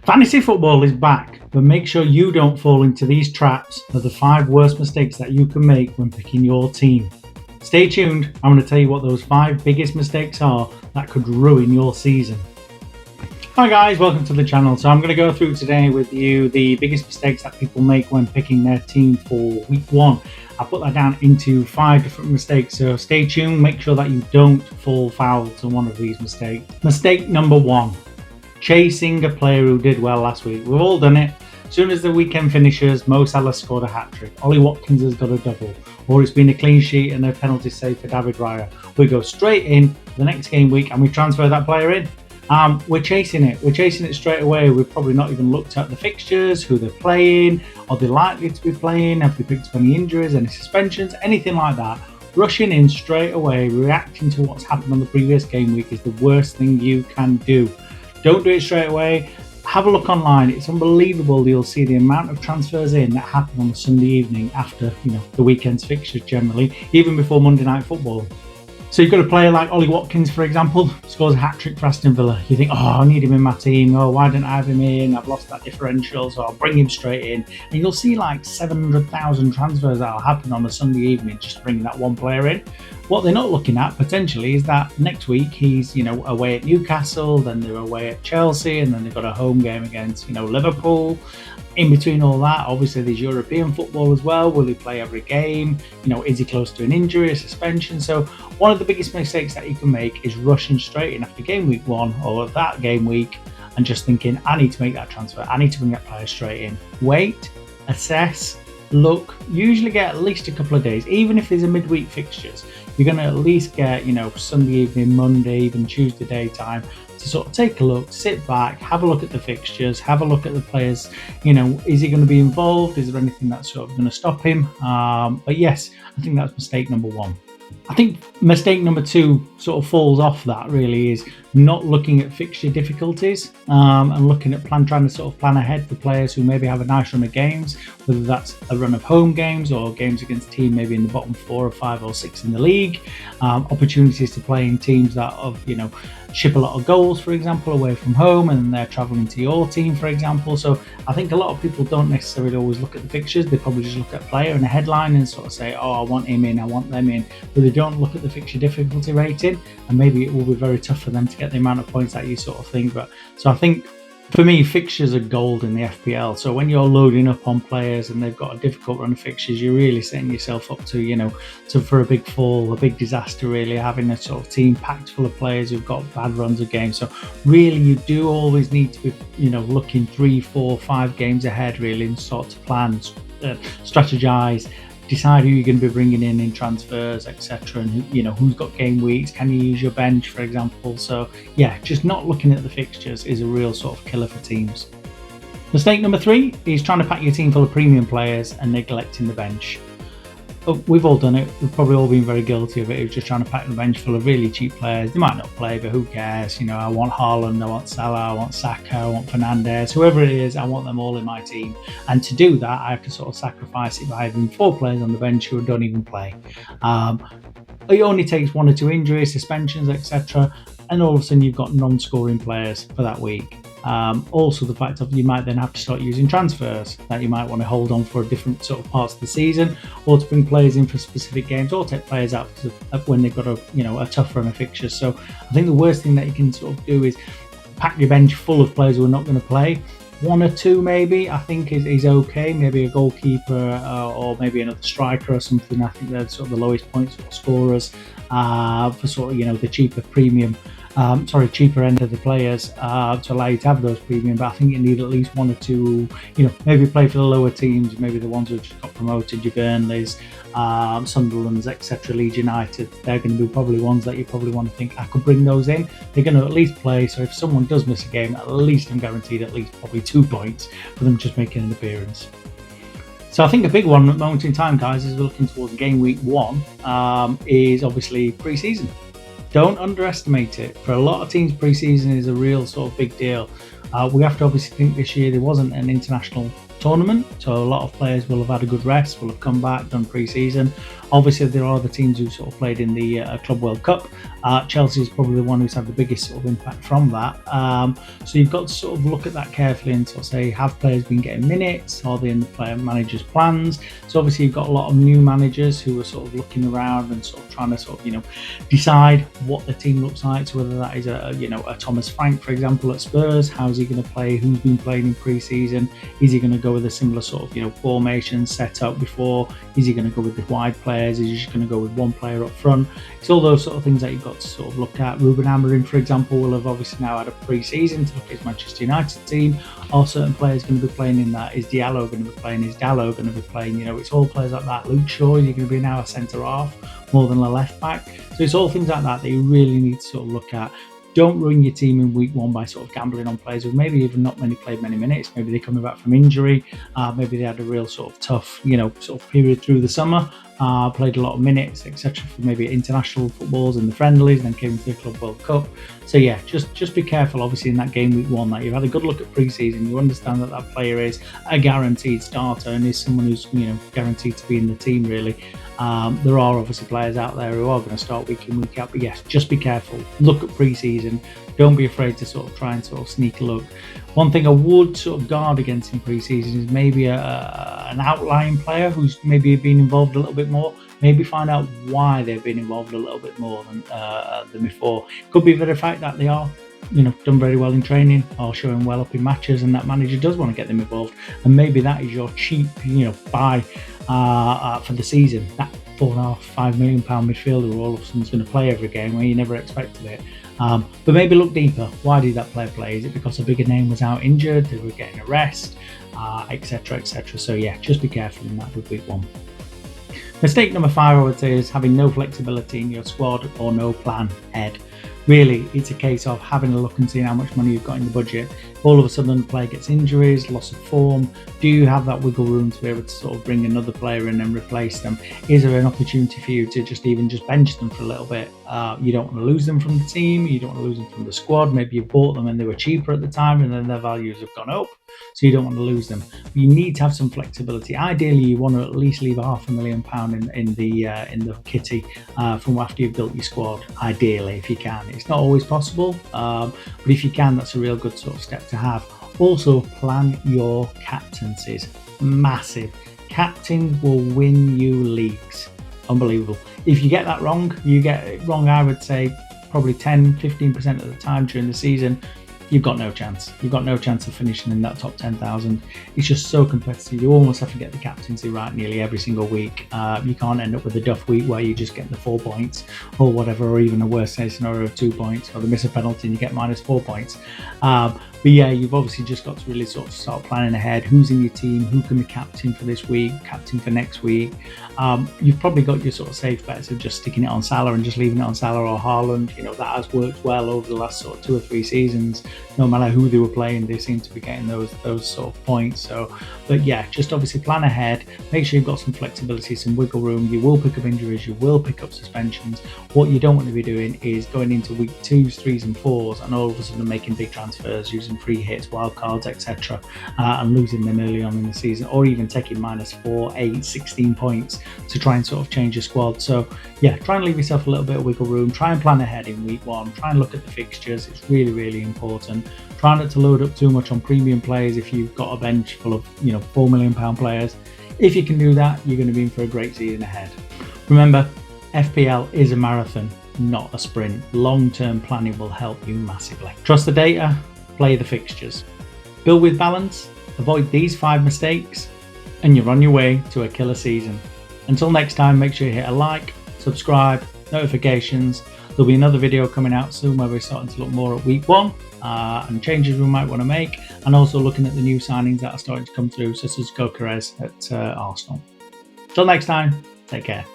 Fantasy football is back, but make sure you don't fall into these traps of the 5 worst mistakes that you can make when picking your team. Stay tuned, I'm going to tell you what those 5 biggest mistakes are that could ruin your season. Hi guys, welcome to the channel. So I'm going to go through today with you the biggest mistakes that people make when picking their team for week 1. I put that down into 5 different mistakes, so stay tuned, make sure that you don't fall foul to one of these mistakes. Mistake number 1. Chasing a player who did well last week. We've all done it. As soon as the weekend finishes, Mo Salah scored a hat-trick, Ollie Watkins has got a double, or it's been a clean sheet and a penalty save for David Raya. We go straight in the next game week and we transfer that player in. We're chasing it straight away. We've probably not even looked at the fixtures, who they're playing, are they likely to be playing, have they picked up any injuries, any suspensions, anything like that. Rushing in straight away, reacting to what's happened on the previous game week is the worst thing you can do. Don't do it straight away. Have a look online. It's unbelievable. You'll see the amount of transfers in that happen on a Sunday evening after, the weekend's fixtures generally, even before Monday Night Football. So you've got a player like Ollie Watkins, for example, scores a hat-trick for Aston Villa. You think, I need him in my team. Why don't I have him in? I've lost that differential, so I'll bring him straight in. And you'll see like 700,000 transfers that'll happen on a Sunday evening just bringing that one player in. What they're not looking at potentially is that next week he's, away at Newcastle, then they're away at Chelsea, and then they've got a home game against, Liverpool. In between all that, obviously there's European football as well. Will he play every game? Is he close to an injury, a suspension? So one of the biggest mistakes that you can make is rushing straight in after game week 1 or that game week and just thinking, I need to make that transfer. I need to bring that player straight in. Wait, assess, look, usually get at least a couple of days. Even if there's a midweek fixtures, you're going to at least get, Sunday evening, Monday, even Tuesday daytime to sort of take a look, sit back, have a look at the fixtures, have a look at the players. Is he going to be involved? Is there anything that's sort of going to stop him? But yes, I think that's mistake number 1. I think mistake number 2 sort of falls off that really is not looking at fixture difficulties and looking at trying to sort of plan ahead for players who maybe have a nice run of games, whether that's a run of home games or games against a team maybe in the bottom 4 or 5 or 6 in the league, opportunities to play in teams that have, ship a lot of goals, for example, away from home, and they're traveling to your team, for example. So I think a lot of people don't necessarily always look at the fixtures. They probably just look at a player and a headline and sort of say, I want him in, I want them in, but they don't look at the fixture difficulty rating, and maybe it will be very tough for them to get the amount of points that you sort of think. But so I think for me, fixtures are gold in the FPL. So when you're loading up on players and they've got a difficult run of fixtures, you're really setting yourself up to, for a big fall, a big disaster, really, having a sort of team packed full of players who've got bad runs of games. So really, you do always need to be, looking 3, 4, 5 games ahead, really, and sort of plan, strategize, decide who you're going to be bringing in transfers, etc., and who's got game weeks. Can you use your bench, for example? So yeah, just not looking at the fixtures is a real sort of killer for teams. Mistake number 3 is trying to pack your team full of premium players and neglecting the bench. We've all done it. We've probably all been very guilty of it. It's just trying to pack the bench full of really cheap players. They might not play, but who cares? I want Haaland, I want Salah, I want Saka, I want Fernandes, whoever it is, I want them all in my team. And to do that, I have to sort of sacrifice it by having 4 players on the bench who don't even play. It only takes 1 or 2 injuries, suspensions, etc., and all of a sudden you've got non-scoring players for that week. Also the fact of you might then have to start using transfers that you might want to hold on for different sort of parts of the season, or to bring players in for specific games, or take players out when they've got a tough run of fixtures. So I think the worst thing that you can sort of do is pack your bench full of players who are not going to play. 1 or 2 maybe I think is okay, maybe a goalkeeper or maybe another striker or something. I think they're sort of the lowest points scorers for sort of the cheaper end of the players to allow you to have those premium. But I think you need at least 1 or 2, maybe play for the lower teams, maybe the ones who just got promoted, your Burnleys, Sunderland's, etc., Leeds United. They're going to be probably ones that you probably want to think, I could bring those in. They're going to at least play, so if someone does miss a game, at least I'm guaranteed at least probably 2 points for them just making an appearance. So I think a big one at the moment in time, guys, as we're looking towards game week 1, is obviously pre-season. Don't underestimate it. For a lot of teams, pre-season is a real sort of big deal. We have to obviously think this year there wasn't an international tournament, so a lot of players will have had a good rest, will have come back, done pre-season. Obviously, there are other teams who sort of played in the Club World Cup. Chelsea is probably the one who's had the biggest sort of impact from that. So you've got to sort of look at that carefully and sort of say, have players been getting minutes? Are they in the player managers' plans? So obviously you've got a lot of new managers who are sort of looking around and sort of trying to sort of, decide what the team looks like. So whether that is a Thomas Frank, for example, at Spurs, how's he going to play? Who's been playing in pre-season? Is he going to go with a similar sort of, formation set up before? Is he going to go with the wide players? Is he just going to go with one player up front? It's all those sort of things that you've got to sort of look at. Ruben Amorim, for example, will have obviously now had a pre-season to look at his Manchester United team. Are certain players going to be playing in that? Is Diallo going to be playing? Is Dalot going to be playing? It's all players like that. Luke Shaw, is he going to be now a centre half more than a left back? So it's all things like that you really need to sort of look at. Don't ruin your team in week one by sort of gambling on players who maybe even not played many minutes. Maybe they're coming back from injury. Maybe they had a real sort of tough, sort of period through the summer. Played a lot of minutes, etc. for maybe international footballs and the friendlies, and then came into the Club World Cup. So yeah, just be careful. Obviously, in that game week one, that you've had a good look at pre-season, you understand that player is a guaranteed starter and is someone who's guaranteed to be in the team. Really, there are obviously players out there who are going to start week in, week out. But yes, just be careful. Look at pre-season. Don't be afraid to sort of try and sort of sneak a look. One thing I would sort of guard against in pre-season is maybe an outlying player who's maybe been involved a little bit more. Maybe find out why they've been involved a little bit more than before. Could be the fact that they are done very well in training or showing well up in matches, and that manager does want to get them involved. And maybe that is your cheap buy for the season. That £4.5 million midfielder who all of a sudden is going to play every game where you never expected it. But maybe look deeper. Why did that player play? Is it because a bigger name was out injured? They were getting a rest, etc, etc. So yeah, just be careful in that with week one. Mistake number 5, I would say, is having no flexibility in your squad or no plan ahead. Really, it's a case of having a look and seeing how much money you've got in the budget. All of a sudden, the player gets injuries, loss of form. Do you have that wiggle room to be able to sort of bring another player in and replace them? Is there an opportunity for you to just bench them for a little bit? You don't want to lose them from the team. You don't want to lose them from the squad. Maybe you bought them and they were cheaper at the time, and then their values have gone up. So you don't want to lose them. But you need to have some flexibility. Ideally, you want to at least leave £500,000 in the kitty from after you've built your squad. Ideally, if you can. It's not always possible, but if you can, that's a real good sort of step to have. Also, plan your captaincies. Massive. Captains will win you leagues. Unbelievable. If you get that wrong, I would say probably 10-15% of the time during the season, you've got no chance. You've got no chance of finishing in that top 10,000. It's just so competitive. You almost have to get the captaincy right nearly every single week. You can't end up with a duff week where you just get the 4 points or whatever, or even a worst case scenario of 2 points, or they miss a penalty and you get -4 points. But yeah, you've obviously just got to really sort of start planning ahead. Who's in your team? Who can be captain for this week? Captain for next week? You've probably got your sort of safe bets of just sticking it on Salah and just leaving it on Salah or Haaland. That has worked well over the last sort of 2 or 3 seasons. No matter who they were playing, they seem to be getting those sort of points. So, but yeah, just obviously plan ahead. Make sure you've got some flexibility, some wiggle room. You will pick up injuries. You will pick up suspensions. What you don't want to be doing is going into week 2s, 3s, and 4s, and all of a sudden making big transfers, using free hits, wild cards, etc., and losing them early on in the season, or even taking -4, 8, 16 points to try and sort of change your squad. So yeah, try and leave yourself a little bit of wiggle room. Try and plan ahead in week 1. Try and look at the fixtures. It's really, really important. Try not to load up too much on premium players if you've got a bench full of £4 million players. If you can do that, you're going to be in for a great season ahead. Remember, FPL is a marathon, not a sprint. Long-term planning will help you massively. Trust the data, play the fixtures. Build with balance, avoid these 5 mistakes, and you're on your way to a killer season. Until next time, make sure you hit a like, subscribe, notifications. There'll be another video coming out soon where we're starting to look more at week 1 and changes we might want to make, and also looking at the new signings that are starting to come through, such as Gyökeres at Arsenal. Till next time, take care.